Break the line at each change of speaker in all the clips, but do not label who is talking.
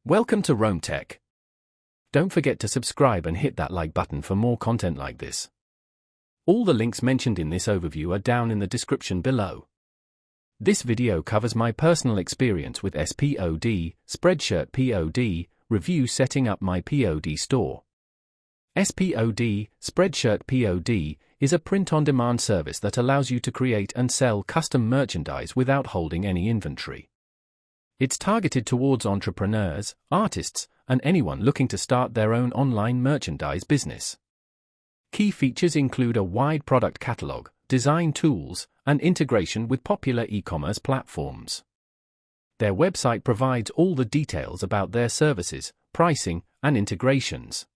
Welcome to Rome Tech. Don't forget to subscribe and hit that like button for more content like this. All the links mentioned in this overview are down in the description below. This video covers my personal experience with SPOD, Spreadshirt POD, review setting up my POD store. SPOD, Spreadshirt POD, is a print-on-demand service that allows you to create and sell custom merchandise without holding any inventory. It's targeted towards entrepreneurs, artists, and anyone looking to start their own online merchandise business. Key features include a wide product catalog, design tools, and integration with popular e-commerce platforms. Their website provides all the details about their services, pricing, and integrations.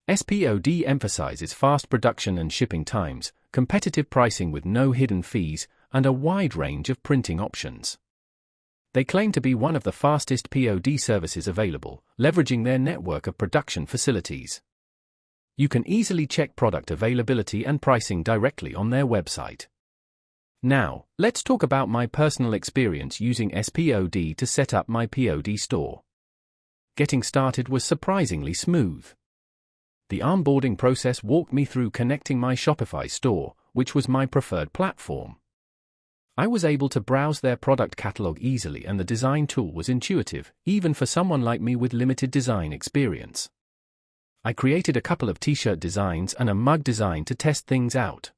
SPOD emphasizes fast production and shipping times, competitive pricing with no hidden fees, and a wide range of printing options. They claim to be one of the fastest POD services available, leveraging their network of production facilities. You can easily check product availability and pricing directly on their website. Now, let's talk about my personal experience using SPOD to set up my POD store. Getting started was surprisingly smooth. The onboarding process walked me through connecting my Shopify store, which was my preferred platform. I was able to browse their product catalog easily, and the design tool was intuitive, even for someone like me with limited design experience. I created a couple of t-shirt designs and a mug design to test things out.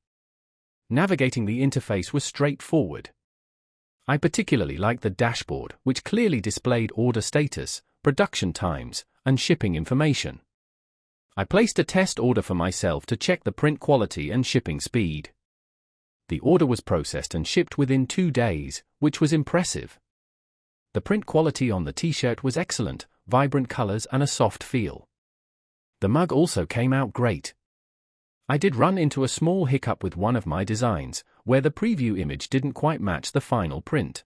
Navigating the interface was straightforward. I particularly liked the dashboard, which clearly displayed order status, production times, and shipping information. I placed a test order for myself to check the print quality and shipping speed. The order was processed and shipped within 2 days, which was impressive. The print quality on the t-shirt was excellent, vibrant colors and a soft feel. The mug also came out great. I did run into a small hiccup with one of my designs, where the preview image didn't quite match the final print.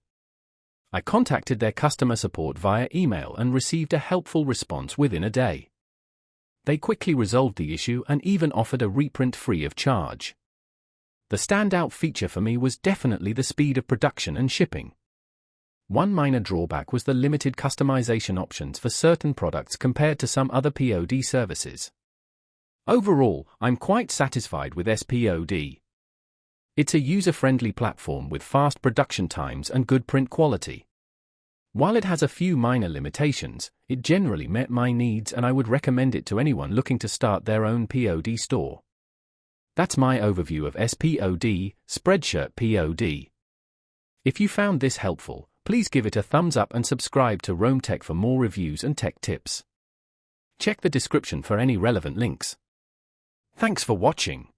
I contacted their customer support via email and received a helpful response within a day. They quickly resolved the issue and even offered a reprint free of charge. The standout feature for me was definitely the speed of production and shipping. One minor drawback was the limited customization options for certain products compared to some other POD services. Overall, I'm quite satisfied with SPOD. It's a user-friendly platform with fast production times and good print quality. While it has a few minor limitations, it generally met my needs, and I would recommend it to anyone looking to start their own POD store. That's my overview of SPOD, Spreadshirt POD. If you found this helpful, please give it a thumbs up and subscribe to Rome Tech for more reviews and tech tips. Check the description for any relevant links. Thanks for watching.